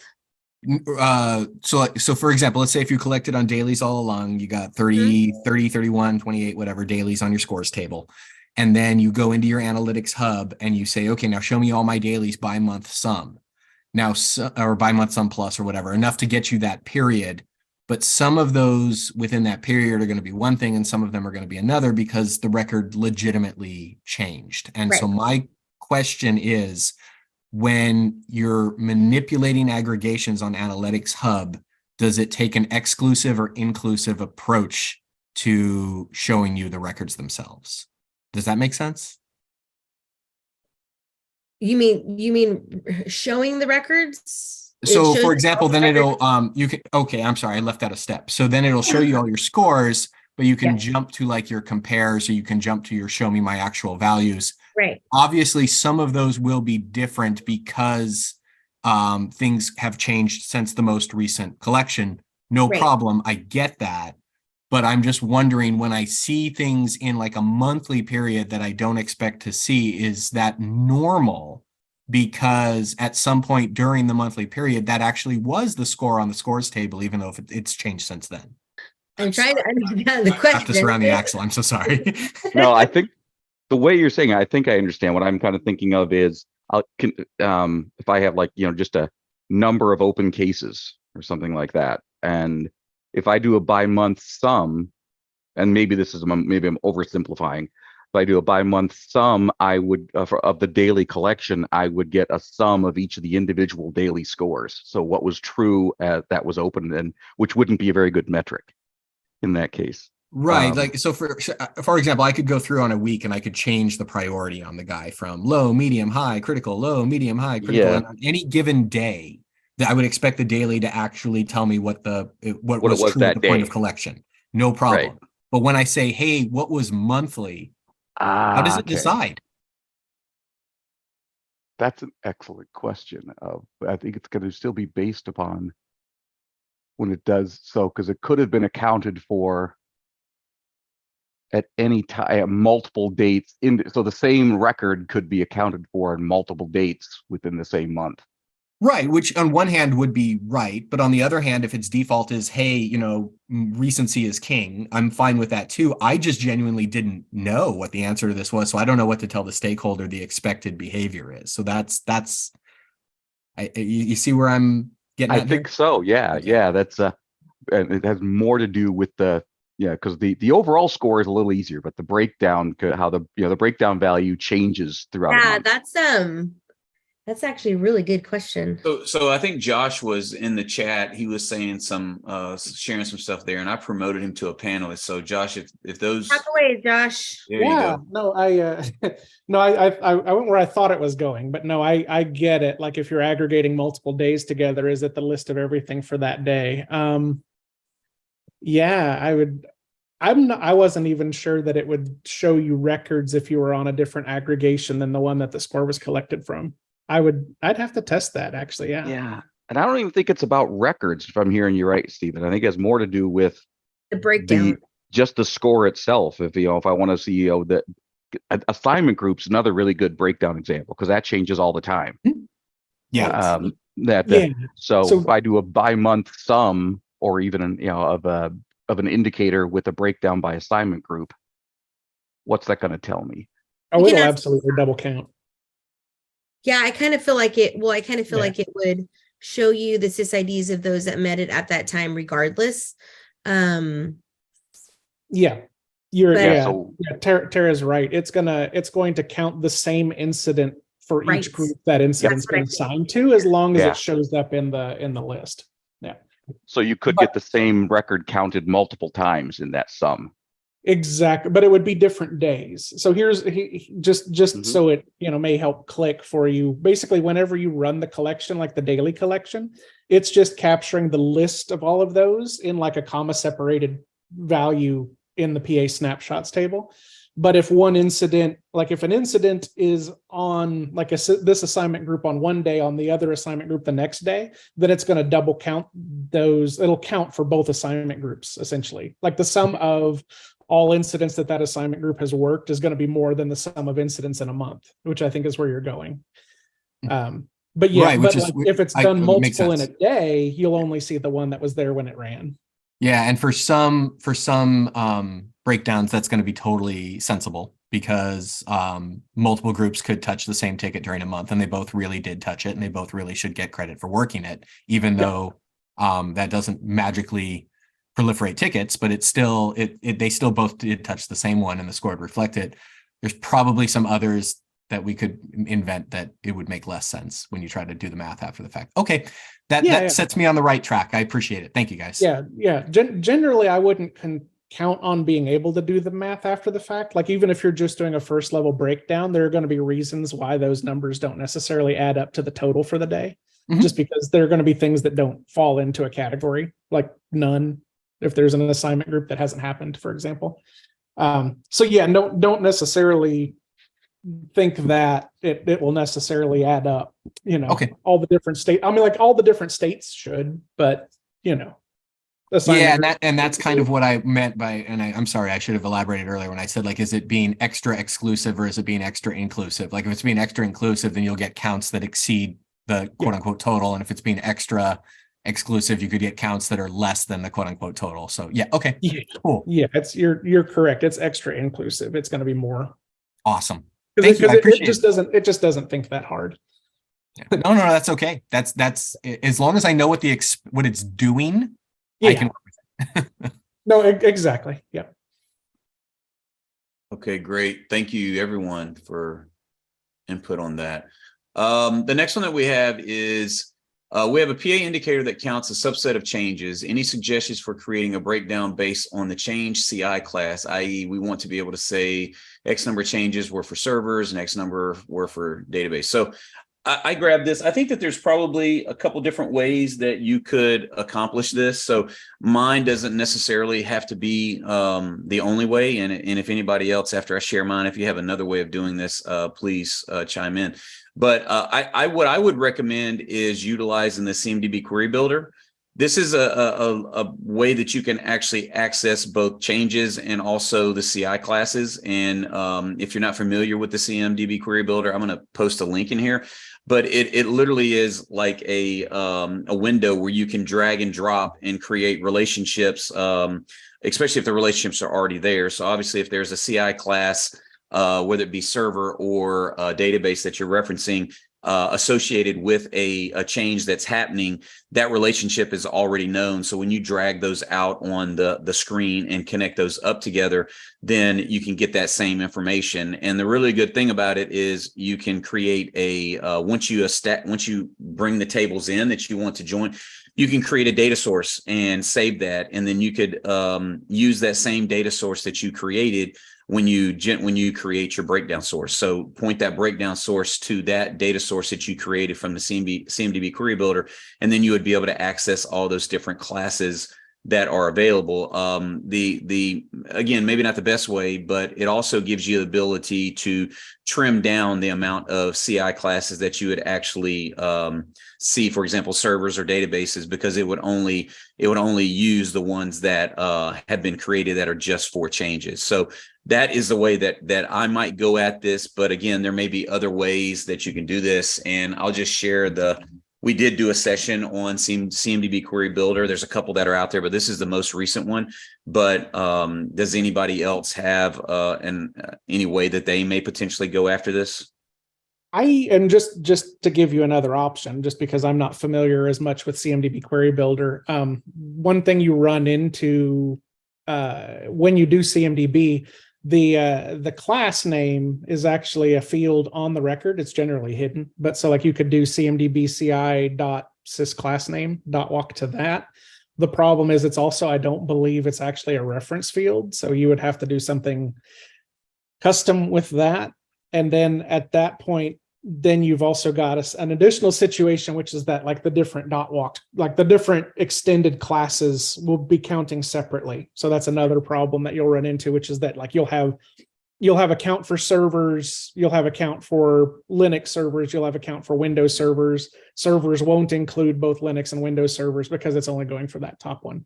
So for example, let's say if you collected on dailies all along, you got 30, 31, 28, whatever dailies on your scores table. And then you go into your Analytics Hub and you say, okay, now show me all my dailies by month sum. Now, or by month sum plus or whatever, enough to get you that period. But some of those within that period are going to be one thing and some of them are going to be another because the record legitimately changed. And so my question is, when you're manipulating aggregations on Analytics Hub, does it take an exclusive or inclusive approach to showing you the records themselves? Does that make sense? You mean showing the records? It So shows for example, all the then records? it'll, you can, okay, I'm sorry, I left out a step. So then it'll show you all your scores, but you can Yeah. jump to like your compares, or you can jump to your show me my actual values. Right. Obviously, some of those will be different because things have changed since the most recent collection. No Right. problem. I get that. But I'm just wondering, when I see things in like a monthly period that I don't expect to see, is that normal? Because at some point during the monthly period, that actually was the score on the scores table, even though it's changed since then. I'm trying to understand the I have to question. surround the axle. I'm so sorry. No, I think the way you're saying it, I think I understand. What I'm kind of thinking of is, if I have like, just a number of open cases or something like that, and if I do a by month sum, and maybe maybe I'm oversimplifying. If I do a by month sum, I would of the daily collection, I would get a sum of each of the individual daily scores. So what was true that was open, and which wouldn't be a very good metric in that case. Right. Like, so for example, I could go through on a week and I could change the priority on the guy from low, medium, high, critical, low, medium, high, critical. Yeah. And on any given day, that I would expect the daily to actually tell me what was was true that at the point day. of collection. No problem. Right. But when I say, hey, what was monthly? How does it Okay. decide? That's an excellent question. I think it's going to still be based upon when it does so, because it could have been accounted for at any time, multiple dates so the same record could be accounted for in multiple dates within the same month. Right, which on one hand would be right, but on the other hand, if its default is, hey, recency is king, I'm fine with that too. I just genuinely didn't know what the answer to this was, so I don't know what to tell the stakeholder the expected behavior is. So that's you see where I'm getting at I think here? so. Yeah, Okay. yeah. That's and it has more to do with because the overall score is a little easier, but the breakdown, how the breakdown value changes throughout a month. That's actually a really good question. So I think Josh was in the chat. He was saying sharing some stuff there, and I promoted him to a panelist. So Josh, if those Talk away, Josh. there you go. No, I went where I thought it was going, but no, I get it. Like if you're aggregating multiple days together, is it the list of everything for that day? Yeah, I wasn't even sure that it would show you records if you were on a different aggregation than the one that the score was collected from. I'd have to test that actually. Yeah. Yeah. And I don't even think it's about records, if I'm hearing you right, Stephen. I think it has more to do with The breakdown. just the score itself. If I want to see that assignment groups, another really good breakdown example, because that changes all the time. Yeah. So if I do a by month sum, or even of an indicator with a breakdown by assignment group, what's that going to tell me? Oh, it'll absolutely double count. Yeah, I kind of feel like it. Well, I kind of feel like it would show you the sysids of those that met it at that time, regardless. Yeah, Tara's right. It's going to count the same incident for each group that incident's been assigned to, as long as it shows up in the list. Yeah. So you could get the same record counted multiple times in that sum. Exactly, but it would be different days. So here's just so it may help click for you. Basically, whenever you run the collection, like the daily collection, it's just capturing the list of all of those in like a comma separated value in the PA snapshots table. But if one incident, like if an incident is on like this assignment group on one day, on the other assignment group the next day, then it's going to double count those. It'll count for both assignment groups, essentially. Like the sum of all incidents that assignment group has worked is going to be more than the sum of incidents in a month, which I think is where you're going. But yeah, right, if it's done multiple in a day, you'll only see the one that was there when it ran. Yeah, and for some breakdowns, that's going to be totally sensible, because multiple groups could touch the same ticket during a month, and they both really did touch it, and they both really should get credit for working it, even though that doesn't magically proliferate tickets, but it's still they still both did touch the same one, and the score would reflect it. There's probably some others that we could invent that it would make less sense when you try to do the math after the fact. Okay, that sets me on the right track. I appreciate it. Thank you, guys. Yeah. Generally, I wouldn't count on being able to do the math after the fact. Like even if you're just doing a first level breakdown, there are going to be reasons why those numbers don't necessarily add up to the total for the day, just because there are going to be things that don't fall into a category, like none, if there's an assignment group that hasn't happened, for example. So yeah, don't necessarily think that it will necessarily add up, Okay. all the different states. I mean, like all the different states should, but Yeah, and that's kind of what I meant by, and I'm sorry, I should have elaborated earlier when I said, like, is it being extra exclusive or is it being extra inclusive? Like if it's being extra inclusive, then you'll get counts that exceed the quote unquote total. And if it's being extra exclusive, you could get counts that are less than the quote unquote total. So yeah, okay, cool. Yeah, you're correct. It's extra inclusive. It's going to be more. Awesome. Because it just doesn't think that hard. Yeah. No, that's okay. That's as long as I know what it's doing. Yeah. I can work with it. No, exactly. Yeah. Okay, great. Thank you everyone for input on that. The next one that we have is we have a PA indicator that counts a subset of changes. Any suggestions for creating a breakdown based on the change CI class, i.e. we want to be able to say X number of changes were for servers and X number were for database. So I grabbed this. I think that there's probably a couple different ways that you could accomplish this. So mine doesn't necessarily have to be the only way. And if anybody else, after I share mine, if you have another way of doing this, please chime in. But what I would recommend is utilizing the CMDB query builder. This is a way that you can actually access both changes and also the CI classes. And if you're not familiar with the CMDB query builder, I'm going to post a link in here. But it literally is like a window where you can drag and drop and create relationships, especially if the relationships are already there. So obviously, if there's a CI class, whether it be server or a database that you're referencing, associated with a change that's happening, that relationship is already known. So when you drag those out on the screen and connect those up together, then you can get that same information. And the really good thing about it is you can create once you bring the tables in that you want to join, you can create a data source and save that. And then you could use that same data source that you created when you create your breakdown source. So point that breakdown source to that data source that you created from the CMDB query builder, and then you would be able to access all those different classes that are available. Again, maybe not the best way, but it also gives you the ability to trim down the amount of CI classes that you would actually see, for example, servers or databases, because it would only use the ones that have been created that are just for changes. So that is the way that I might go at this. But again, there may be other ways that you can do this. And I'll just share we did do a session on CMDB Query Builder. There's a couple that are out there, but this is the most recent one. But does anybody else have any way that they may potentially go after this? And just to give you another option, just because I'm not familiar as much with CMDB Query Builder, one thing you run into when you do CMDB, the class name is actually a field on the record. It's generally hidden, but so like you could do cmdbci.sysclassname, walk to that. The problem is it's also, I don't believe it's actually a reference field. So you would have to do something custom with that. And then at that point, then you've also got an additional situation, which is that like the different .walk, like the different extended classes will be counting separately. So that's another problem that you'll run into, which is that like you'll have a count for servers, you'll have a count for Linux servers, you'll have a count for Windows servers. Servers won't include both Linux and Windows servers because it's only going for that top one.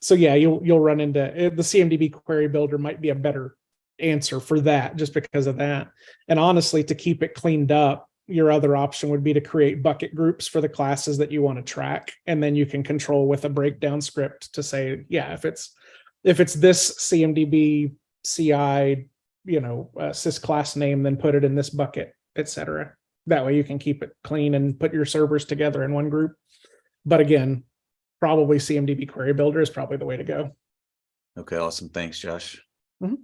So yeah, you'll run into the CMDB query builder might be a better answer for that just because of that. And honestly, to keep it cleaned up, your other option would be to create bucket groups for the classes that you want to track, and then you can control with a breakdown script to say, yeah, if it's this CMDB CI sys class name, then put it in this bucket, etc. That way you can keep it clean and put your servers together in one group. But again, probably CMDB query builder is probably the way to go. Okay, awesome. Thanks, Josh. Mm-hmm.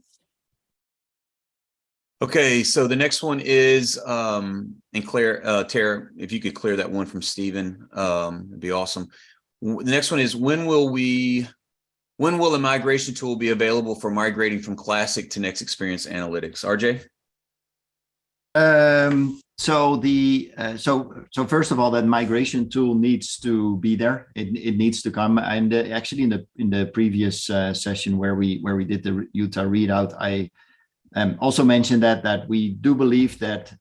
Okay, so the next one is, and Claire, Tara, if you could clear that one from Stephen, it'd be awesome. The next one is, when will we When will a migration tool be available for migrating from classic to next experience analytics? RJ? So first of all, that migration tool needs to be there. It needs to come. And actually, in the previous session where we did the Utah readout, I also mentioned that we do believe that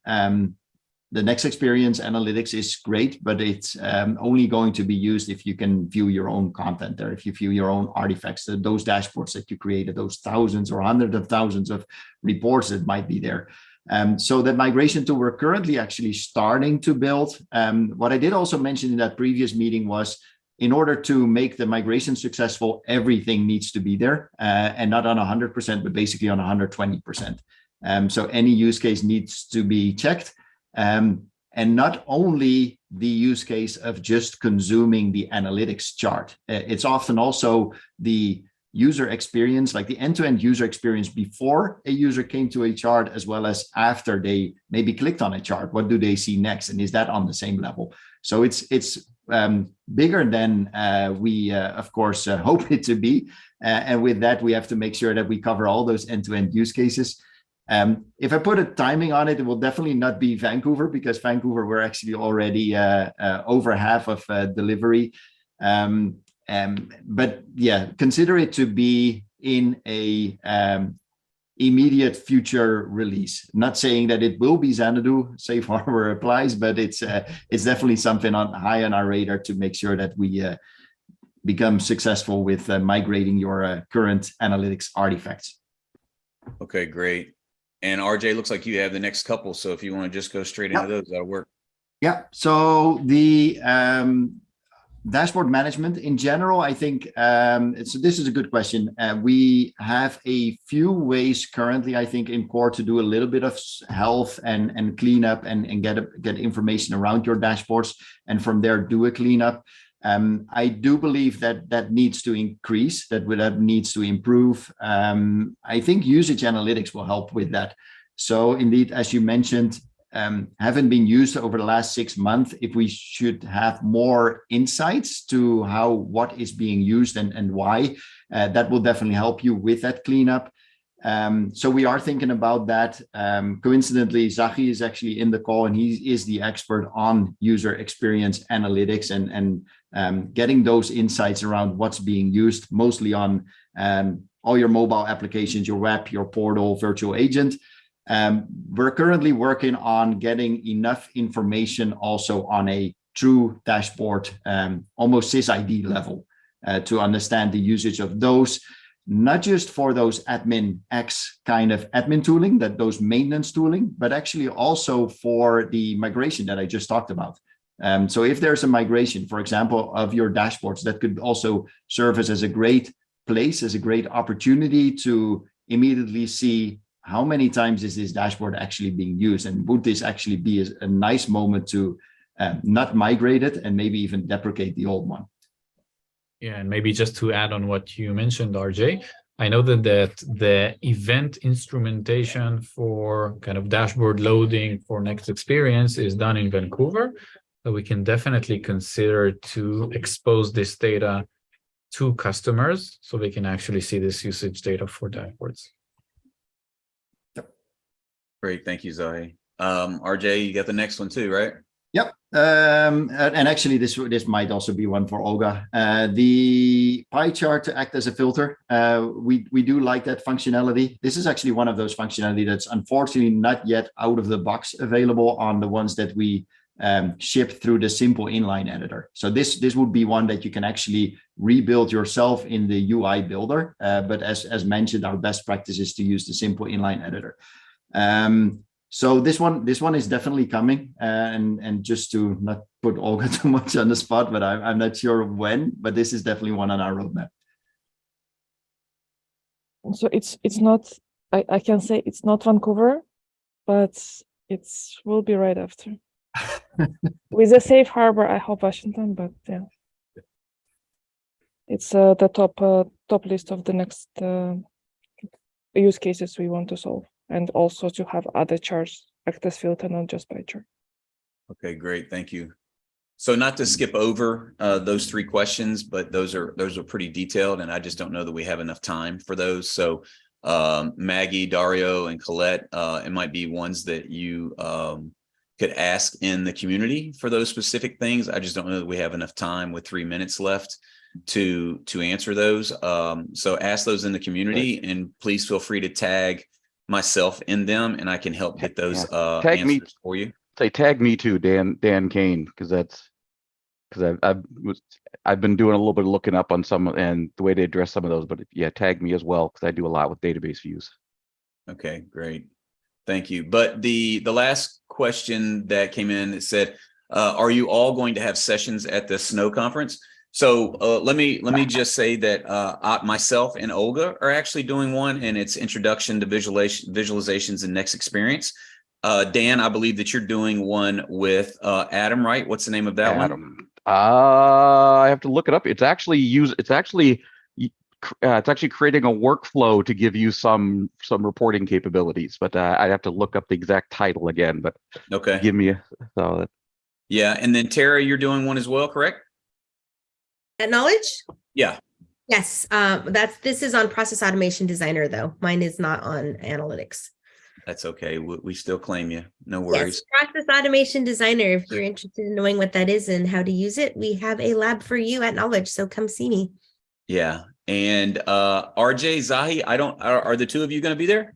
the next experience analytics is great, but it's only going to be used if you can view your own content there, if you view your own artifacts, those dashboards that you created, those thousands or hundreds of thousands of reports that might be there. So the migration tool we're currently actually starting to build. What I did also mention in that previous meeting was, in order to make the migration successful, everything needs to be there, and not on 100%, but basically on 120%. So any use case needs to be checked. And not only the use case of just consuming the analytics chart, it's often also the user experience, like the end-to-end user experience before a user came to a chart, as well as after they maybe clicked on a chart. What do they see next? And is that on the same level? So it's bigger than we, of course, hope it to be. And with that, we have to make sure that we cover all those end-to-end use cases. If I put a timing on it, it will definitely not be Vancouver, because Vancouver, we're actually already over half of delivery. But yeah, consider it to be in a immediate future release. Not saying that it will be Xanadu, safe harbor applies, but it's definitely something high on our radar to make sure that we become successful with migrating your current analytics artifacts. Okay, great. And RJ, looks like you have the next couple. So if you want to just go straight into those, that'll work. Yeah. So the dashboard management in general, I think, so this is a good question. We have a few ways currently, I think, in core to do a little bit of health and cleanup and get information around your dashboards, and from there do a cleanup. I do believe that needs to increase, that needs to improve. I think usage analytics will help with that. So indeed, as you mentioned, haven't been used over the last 6 months. If we should have more insights to what is being used and why, that will definitely help you with that cleanup. So we are thinking about that. Coincidentally, Zahi is actually in the call, and he is the expert on user experience analytics and getting those insights around what's being used, mostly on all your mobile applications, your web, your portal, virtual agent. We're currently working on getting enough information also on a true dashboard, almost SysID level, to understand the usage of those, not just for those admin X kind of admin tooling, those maintenance tooling, but actually also for the migration that I just talked about. So if there's a migration, for example, of your dashboards, that could also serve as a great place, as a great opportunity to immediately see how many times is this dashboard actually being used, and would this actually be a nice moment to not migrate it and maybe even deprecate the old one. Yeah, and maybe just to add on what you mentioned, RJ, I know that the event instrumentation for kind of dashboard loading for next experience is done in Vancouver. So we can definitely consider to expose this data to customers so they can actually see this usage data for dashboards. Great. Thank you, Zahi. RJ, you got the next one too, right? Yep. And actually, this might also be one for Olga. The pie chart to act as a filter. We do like that functionality. This is actually one of those functionality that's unfortunately not yet out of the box available on the ones that we ship through the simple inline editor. So this would be one that you can actually rebuild yourself in the UI builder. But as mentioned, our best practice is to use the simple inline editor. So this one is definitely coming, and just to not put Olga too much on the spot, but I'm not sure when, but this is definitely one on our roadmap. So it's not, I can say it's not Vancouver, but it will be right after. With a safe harbor, I hope Washington, but yeah. It's the top list of the next use cases we want to solve. And also to have other charts act as filter, not just by chart. Okay, great. Thank you. So not to skip over those 3 questions, but those are pretty detailed, and I just don't know that we have enough time for those. So Maggie, Dario, and Colette, it might be ones that you could ask in the community for those specific things. I just don't know that we have enough time with 3 minutes left to answer those. So ask those in the community, and please feel free to tag myself in them, and I can help get those tag answers me for you. Say tag me too, Dan Kane, because I've been doing a little bit of looking up on some and the way they address some of those. But yeah, tag me as well, because I do a lot with database views. Okay, great. Thank you. But the last question that came in, it said, are you all going to have sessions at the Snow conference? So let me just say that myself and Olga are actually doing one, and it's Introduction to Visualizations and Next Experience. Dan, I believe that you're doing one with Adam, right? What's the name of that one? I have to look it up. It's actually creating a workflow to give you some reporting capabilities, but I have to look up the exact title again. But okay, give me a. Yeah, and then Tara, you're doing one as well, correct? At Knowledge? Yeah. Yes. This is on Process Automation Designer, though. Mine is not on Analytics. That's okay. We still claim you. No worries. Yes, Process Automation Designer. If you're interested in knowing what that is and how to use it, we have a lab for you at Knowledge. So come see me. Yeah. And RJ, Zahi, are the 2 of you going to be there?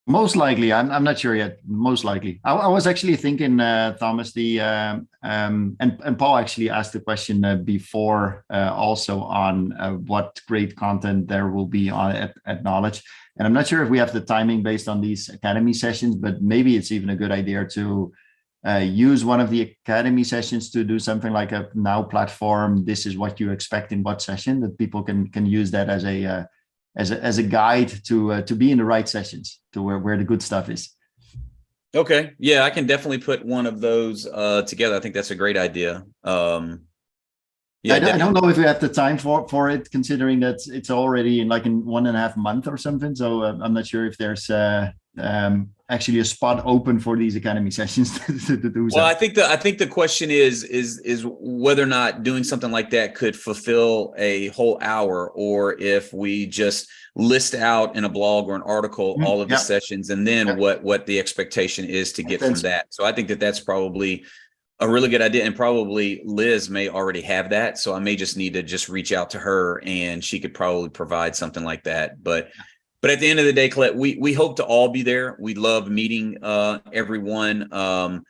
Most likely. I'm not sure yet. Most likely. I was actually thinking, Thomas, and Paul actually asked the question before also on what great content there will be on at Knowledge. And I'm not sure if we have the timing based on these Academy sessions, but maybe it's even a good idea to use one of the Academy sessions to do something like a Now platform. This is what you expect in what session, that people can use that as a guide to be in the right sessions, to where the good stuff is. Okay. Yeah, I can definitely put one of those together. I think that's a great idea. Yeah, I don't know if we have the time for it, considering that it's already in 1.5 months or something. So I'm not sure if there's actually a spot open for these Academy sessions to do so. Well, I think the question is whether or not doing something like that could fulfill a whole hour, or if we just list out in a blog or an article all of the sessions, and then what the expectation is to get from that. So I think that's probably a really good idea, and probably Liz may already have that. So I may just need to reach out to her, and she could probably provide something like that. But at the end of the day, Colette, we hope to all be there. We love meeting everyone. I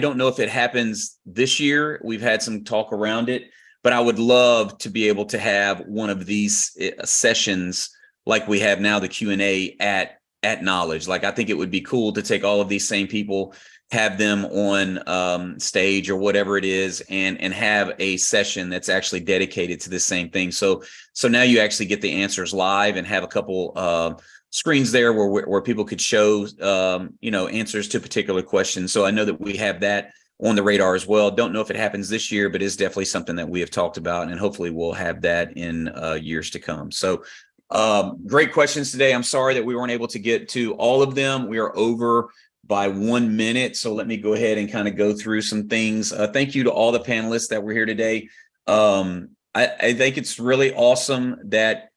don't know if it happens this year. We've had some talk around it, but I would love to be able to have one of these sessions like we have now, the Q&A at Knowledge. I think it would be cool to take all of these same people, have them on stage or whatever it is, and have a session that's actually dedicated to the same thing. So now you actually get the answers live, and have a couple screens there where people could show answers to particular questions. So I know that we have that on the radar as well. Don't know if it happens this year, but it's definitely something that we have talked about, and hopefully we'll have that in years to come. So great questions today. I'm sorry that we weren't able to get to all of them. We are over by 1 minute. So let me go ahead and kind of go through some things. Thank you to all the panelists that were here today. I think it's really awesome that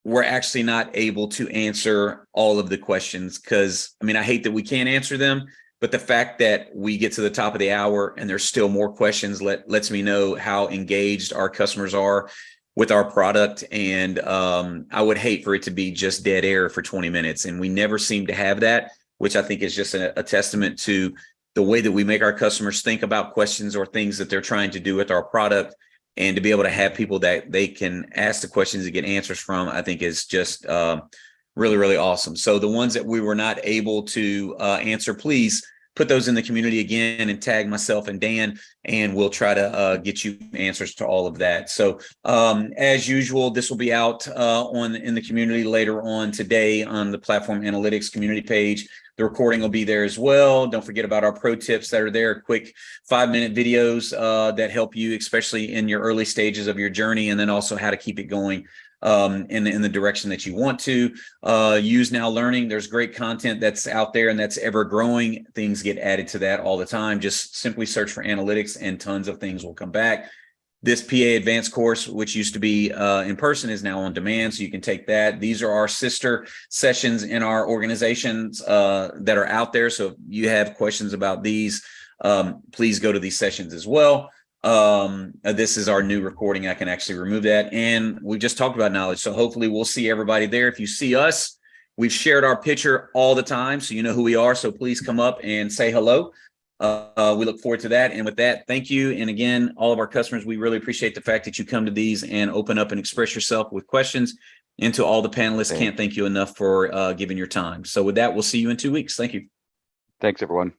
we're actually not able to answer all of the questions, because I hate that we can't answer them, but the fact that we get to the top of the hour and there's still more questions lets me know how engaged our customers are with our product. And I would hate for it to be just dead air for 20 minutes. And we never seem to have that, which I think is just a testament to the way that we make our customers think about questions or things that they're trying to do with our product. And to be able to have people that they can ask the questions and get answers from, I think is just really, really awesome. So the ones that we were not able to answer, please put those in the community again and tag myself and Dan, and we'll try to get you answers to all of that. So as usual, this will be out in the community later on today on the Platform Analytics community page. The recording will be there as well. Don't forget about our pro tips that are there, quick 5-minute videos that help you, especially in your early stages of your journey, and then also how to keep it going in the direction that you want to. Use Now Learning. There's great content that's out there and that's ever growing. Things get added to that all the time. Just simply search for analytics and tons of things will come back. This PA Advanced course, which used to be in person, is now on demand, so you can take that. These are our sister sessions in our organizations that are out there. So if you have questions about these, please go to these sessions as well. This is our new recording. I can actually remove that. And we just talked about knowledge. So hopefully we'll see everybody there. If you see us, we've shared our picture all the time, so you know who we are. So please come up and say hello. We look forward to that. And with that, thank you. And again, all of our customers, we really appreciate the fact that you come to these and open up and express yourself with questions. And to all the panelists, can't thank you enough for giving your time. So with that, we'll see you in 2 weeks. Thank you. Thanks, everyone.